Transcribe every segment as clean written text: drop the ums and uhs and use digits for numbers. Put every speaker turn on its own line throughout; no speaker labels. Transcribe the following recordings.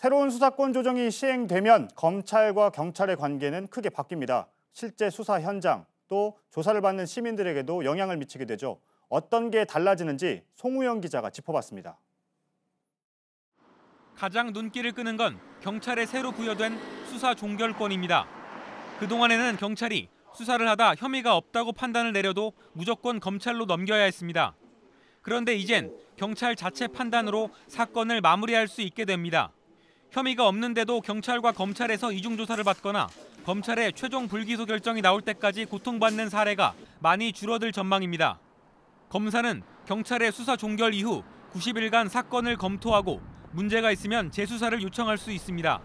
새로운 수사권 조정이 시행되면 검찰과 경찰의 관계는 크게 바뀝니다. 실제 수사 현장, 또 조사를 받는 시민들에게도 영향을 미치게 되죠. 어떤 게 달라지는지 송우영 기자가 짚어봤습니다.
가장 눈길을 끄는 건 경찰에 새로 부여된 수사 종결권입니다. 그동안에는 경찰이 수사를 하다 혐의가 없다고 판단을 내려도 무조건 검찰로 넘겨야 했습니다. 그런데 이젠 경찰 자체 판단으로 사건을 마무리할 수 있게 됩니다. 혐의가 없는데도 경찰과 검찰에서 이중조사를 받거나 검찰의 최종 불기소 결정이 나올 때까지 고통받는 사례가 많이 줄어들 전망입니다. 검사는 경찰의 수사 종결 이후 90일간 사건을 검토하고 문제가 있으면 재수사를 요청할 수 있습니다.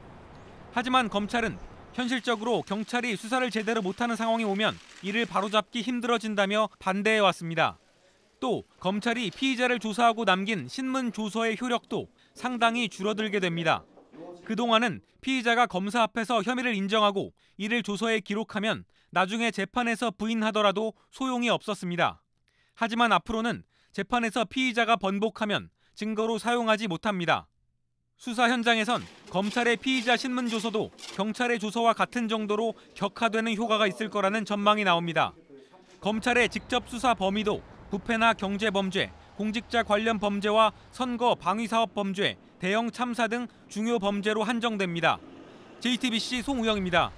하지만 검찰은 현실적으로 경찰이 수사를 제대로 못하는 상황이 오면 이를 바로잡기 힘들어진다며 반대해왔습니다. 또 검찰이 피의자를 조사하고 남긴 신문 조서의 효력도 상당히 줄어들게 됩니다. 그동안은 피의자가 검사 앞에서 혐의를 인정하고 이를 조서에 기록하면 나중에 재판에서 부인하더라도 소용이 없었습니다. 하지만 앞으로는 재판에서 피의자가 번복하면 증거로 사용하지 못합니다. 수사 현장에선 검찰의 피의자 신문 조서도 경찰의 조서와 같은 정도로 격화되는 효과가 있을 거라는 전망이 나옵니다. 검찰의 직접 수사 범위도 부패나 경제범죄, 공직자 관련 범죄와 선거 방위사업 범죄, 대형 참사 등 중요 범죄로 한정됩니다. JTBC 송우영입니다.